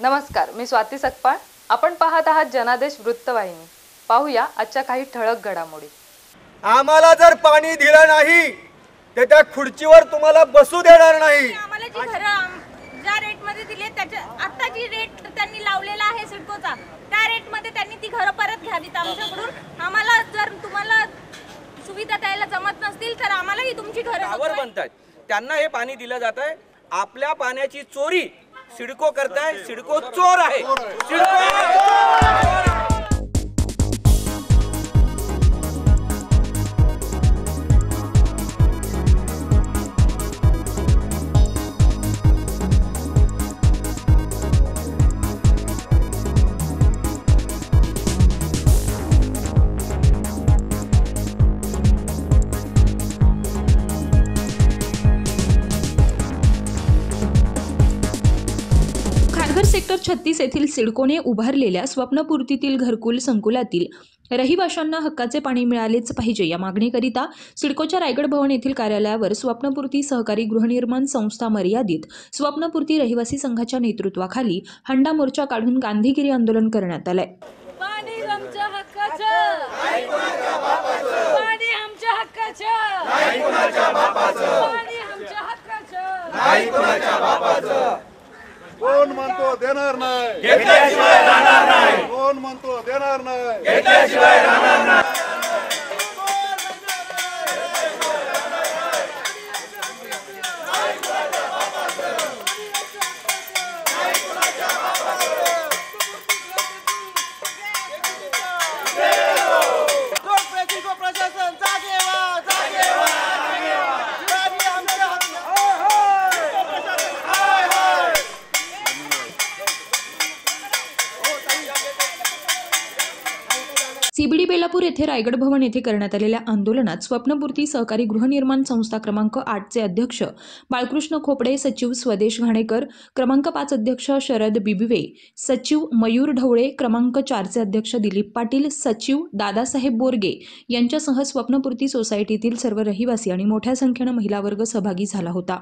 नमस्कार, मी स्वाती सकपाळ. आपण पाहत आहात जनादेश वृत्तवाहिनी. पाहूया आजच्या काही ठळक घडामोडी. आम्हाला जर पाणी दिलं नाही तर त्या खुर्चीवर तुम्हाला बसू देणार नाही. आम्हाला जी घरं ज्या रेट मध्ये दिली त्याच्या आता जी रेट त्यांनी लावलेला आहे सिडकोचा त्या रेट मध्ये त्यांनी ती घरं परत घ्यावीत आमच्याकडून. आम्हाला जर तुम्हाला सुविधा द्यायला जमत नसतील तर आम्हाला ही तुमची घरं बनतात. त्यांना हे पाणी दिलं जात आहे. आपल्या पाण्याची चोरी सिडको करताय. सिडको चोर आहे. सेक्टर 36 येथील सिडकोने उभारलेल्या स्वप्नपूर्तीतील घरकुल संकुलातील रहिवाशांना हक्काचे पाणी मिळालेच पाहिजे या मागणीकरिता सिडकोच्या रायगड भवन येथील कार्यालयावर स्वप्नपूर्ती सहकारी गृहनिर्माण संस्था मर्यादित स्वप्नपूर्ती रहिवासी संघाच्या नेतृत्वाखाली हंडा मोर्चा काढून गांधीगिरी आंदोलन करण्यात आले. पाणी आमच्या हक्काचं, पाणी आमच्या हक्काचं, पाणी आमच्या हक्काचं, नाही कोणाच्या बापाचं. कोण म्हणतो देणार नाही, घेतल्याशिवाय राहणार नाही. कोण म्हणतो देणार नाही, घेतल्याशिवाय राहणार नाही. सीबीडी बेलापूर येथे रायगड भवन येथे करण्यात आलेल्या आंदोलनात स्वप्नपूर्ती सहकारी गृहनिर्माण संस्था क्रमांक 8 चे अध्यक्ष बाळकृष्ण खोपडे, सचिव स्वदेश घाणेकर, क्रमांक 5 अध्यक्ष शरद बिबिवे, सचिव मयूर ढवळे, क्रमांक 4 चे अध्यक्ष दिलीप पाटील, सचिव दादासाहेब बोरगे यांच्यासह स्वप्नपूर्ती सोसायटीतील सर्व रहिवासी आणि मोठ्या संख्येने महिला वर्ग सहभागी झाला होता.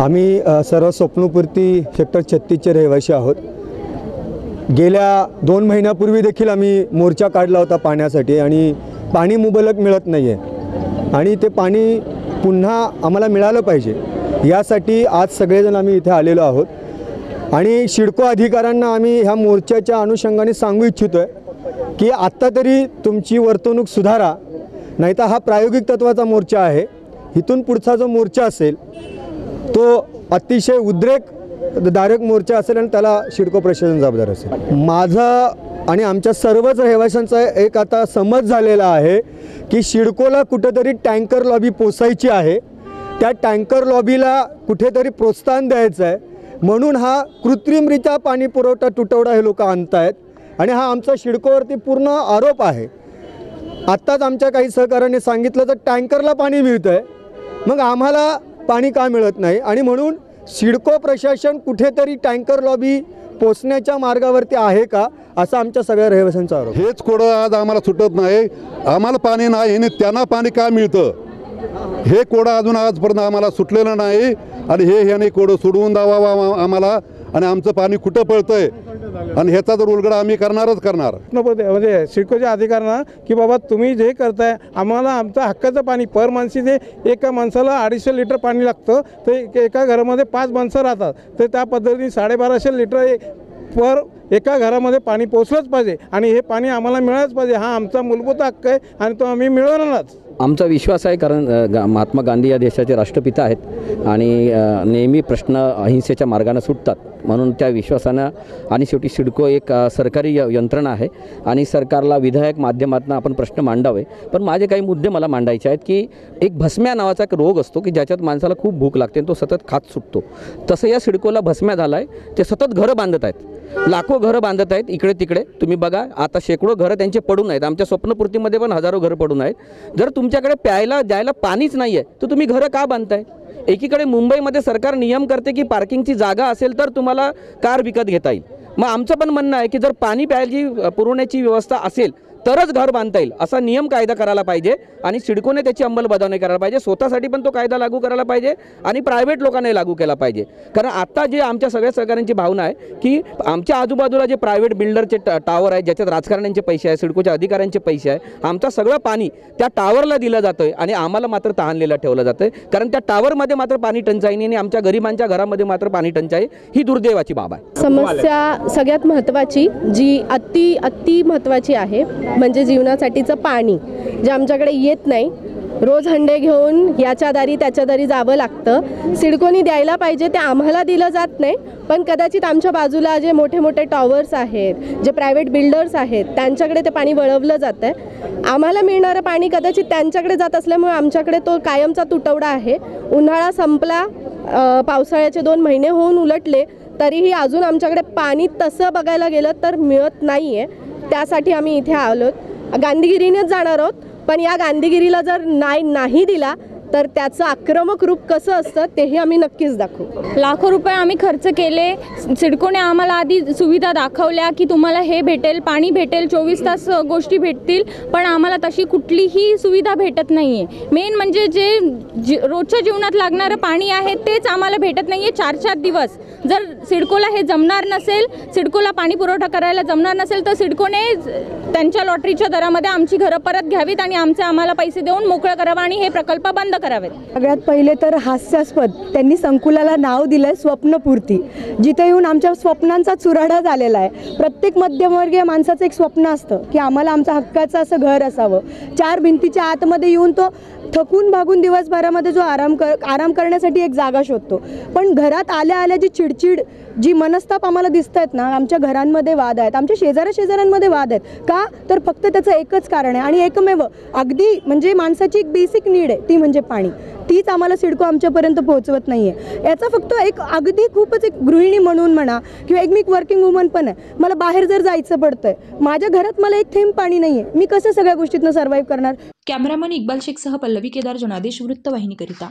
आम्ही सर्व स्वप्नपूर्ती सेक्टर 36चे रहिवासी आहोत. गेल्या 2 महिन्यापूर्वी देखील आम्ही मोर्चा काढला होता पाण्यासाठी आणि पाणी मुबलक मिळत नाही आहे आणि ते पाणी पुन्हा आम्हाला मिळालं पाहिजे यासाठी आज सगळेजण आम्ही इथे आलेलो आहोत आणि सिडको अधिकाऱ्यांना आम्ही ह्या मोर्चाच्या अनुषंगाने सांगू इच्छितो आहे की आत्ता तरी तुमची वर्तणूक सुधारा, नाहीतर हा प्रायोगिक तत्वाचा मोर्चा आहे. इथून पुढचा जो मोर्चा असेल तो अतिशय उद्रेकदायक मोर्चा असेल आणि त्याला सिडको प्रशासन जबाबदार असेल. माझा आणि आमच्या सर्वच रहिवाशांचा एक आता समज झालेला आहे की सिडकोला कुठेतरी टँकर लॉबी पोसायची आहे. त्या टँकर लॉबीला कुठेतरी प्रोत्साहन द्यायचं आहे म्हणून हा कृत्रिमरित्या पाणी पुरवठा तुटवडा हे लोक आणत आहेत आणि हा आमचा सिडकोवरती पूर्ण आरोप आहे. आत्ताच आमच्या काही सहकाऱ्यांनी सांगितलं तर टँकरला पाणी मिळतं आहे, मग आम्हाला पाणी का मिळत नाही आणि म्हणून सिडको प्रशासन कुठेतरी टँकर लॉबी पोचण्याच्या मार्गावरती आहे का असा आमच्या सगळ्या रहिवाशांचा आरोप. हेच कोडं आज आम्हाला सुटत नाही. आम्हाला पाणी नाही आणि त्यांना पाणी का मिळतं हे कोडं अजून आजपर्यंत आम्हाला सुटलेलं नाही आणि ह्याने कोडं सोडवून द्यावा आम्हाला आणि आमचं पाणी कुठं पळतंय आणि ह्याचा जर उलगडा आम्ही करणारच करणार. म्हणजे सिडकोच्या अधिकाऱ्यांना की बाबा तुम्ही जे करताय आम्हाला आमचं हक्काचं पाणी पर माणसी जे एका माणसाला 250 लिटर पाणी लागतं तर एका घरामध्ये 5 माणसं राहतात तर त्या पद्धतीने 1250 लिटर पर एका घरामध्ये पाणी पोचलंच पाहिजे आणि हे पाणी आम्हाला मिळालंच पाहिजे. हा आमचा मूलभूत हक्क आहे आणि तो आम्ही मिळवणारच. आमचा विश्वास आहे, कारण महात्मा गांधी या देशाचे राष्ट्रपिता आहेत आणि नेहमी प्रश्न अहिंसेच्या मार्गाने सुटतात, म्हणून त्या विश्वासानं. आणि शेवटी सिडको एक सरकारी यंत्रणा आहे आणि सरकारला विधायक माध्यमातून आपण प्रश्न मांडावे. पण माझे काही मुद्दे मला मांडायचे आहेत की एक भस्म्या नावाचा एक रोग असतो की ज्याच्यात माणसाला खूप भूक लागते आणि तो सतत खात सुटतो. तसं या सिडकोला भस्म्या झाला आहे. ते सतत घरं बांधत आहेत, लाखो घरं बांधत आहेत इकडे तिकडे. तुम्ही बघा आता शेकडो घरं त्यांचे पडून आहेत. आमच्या स्वप्नपूर्तीमध्ये पण हजारो घरं पडून आहेत. जर तुमच्याकडे प्यायला द्यायला पाणीच नाही आहे तर तुम्ही घरं का बांधताय? एकीकडे मुंबईमध्ये सरकार नियम करते की पार्किंगची जागा असेल तर तुम्हाला कार विकत घेता येईल. मग आमचं पण म्हणणं आहे की जर पाणी प्यायची पुरवण्याची व्यवस्था असेल तरच घर बांधता येईल असा नियम कायदा करायला पाहिजे आणि सिडकोने त्याची अंमलबजावणी करायला पाहिजे. स्वतःसाठी पण तो कायदा लागू करायला पाहिजे आणि प्रायव्हेट लोकांनाही लागू केला पाहिजे. कारण आता जे आमच्या सगळ्या सहकाऱ्यांची भावना आहे की आमच्या आजूबाजूला जे प्रायव्हेट बिल्डरचे टावर आहेत ज्याच्यात राजकारण्यांचे पैसे आहे, सिडकोच्या अधिकाऱ्यांचे पैसे आहे, आमचं सगळं पाणी त्या टावरला दिलं जातं आहे आणि आम्हाला मात्र तहानलेलं ठेवलं जातं आहे. कारण त्या टावरमध्ये मात्र पाणी टंचाई नाही आणि आमच्या गरिबांच्या घरामध्ये मात्र पाणी टंचाई ही दुर्दैवाची बाब आहे. समस्या सगळ्यात महत्त्वाची जी अति महत्त्वाची आहे म्हणजे जीवनासाठीचं पाणी जे आमच्याकडे येत नाही. रोज हंडे घेऊन याच्या दारी त्याच्या दारी जावं लागतं. सिडकोनी द्यायला पाहिजे ते आम्हाला दिलं जात नाही, पण कदाचित आमच्या बाजूला जे मोठे मोठे टॉवर्स आहेत, जे प्रायव्हेट बिल्डर्स आहेत त्यांच्याकडे ते पाणी वळवलं जातं आहे. आम्हाला मिळणारं पाणी कदाचित त्यांच्याकडे जात असल्यामुळे आमच्याकडे तो कायमचा तुटवडा आहे. उन्हाळा संपला, पावसाळ्याचे 2 महिने होऊन उलटले तरीही अजून आमच्याकडे पाणी तसं बघायला गेलं तर मिळत नाही आहे. त्यासाठी आम्ही इथे आलो, गांधीगिरीनेच जाणार आहोत. पण या गांधीगिरीला जर नाही दिला तर त्याचं आक्रमक रूप कसं असतं तेही आम्ही नक्कीच दाखवू. लाखो रुपये आम्ही खर्च केले. सिडकोने आम्हाला आधी सुविधा दाखवल्या की तुम्हाला हे भेटेल, पाणी भेटेल, 24 तास गोष्टी भेटतील, पण आम्हाला तशी कुठलीही सुविधा भेटत नाही आहे. मेन म्हणजे जे रोजच्या जीवनात लागणारं पाणी आहे तेच आम्हाला भेटत नाही आहे 4-4 दिवस. जर सिडकोला हे जमणार नसेल, सिडकोला पाणी पुरवठा करायला जमणार नसेल तर सिडकोने त्यांच्या लॉटरीच्या दरामध्ये आमची घरं परत घ्यावीत आणि आम्हाला पैसे देऊन मोकळं करावं आणि हे प्रकल्प बंद करावेत. सगळ्यात पहिले तर हास्यास्पद त्यांनी संकुलाला नाव दिलंय स्वप्नपूर्ती, जिथे येऊन आमच्या स्वप्नांचा चुराडा झालेला आहे. प्रत्येक मध्यमवर्गीय माणसाचं एक स्वप्न असतं की आम्हाला आमचं हक्काचं असं घर असावं. 4 भिंतीच्या आतमध्ये येऊन तो थकून भागून दिवसभरामध्ये जो आराम करण्यासाठी एक जागा शोधतो. पण घरात आल्या जी चिडचिड, जी मनस्ताप आम्हाला दिसत आहेत ना, आमच्या घरांमध्ये वाद आहेत, आमच्या शेजाऱ्यांमध्ये वाद आहेत. का तर फक्त त्याचं एकच कारण आहे आणि एकमेव अगदी म्हणजे माणसाची एक बेसिक नीड आहे ती म्हणजे पाणी. तीच आम्हाला सिडको आमच्यापर्यंत पोहोचवत नाही आहे. याचा फक्त एक अगदी खूपच एक गृहिणी म्हणून म्हणा किंवा एक मी वर्किंग वुमन पण आहे, मला बाहेर जर जायचं पडतंय, माझ्या घरात मला एक थेंब पाणी नाही आहे, मी कसं सगळ्या गोष्टीतनं सर्व्हाइव्ह करणार. कॅमेरामन इक्बाल शेखसह पल्लवी केदार, जनादेश वृत्तवाहिनीकरिता.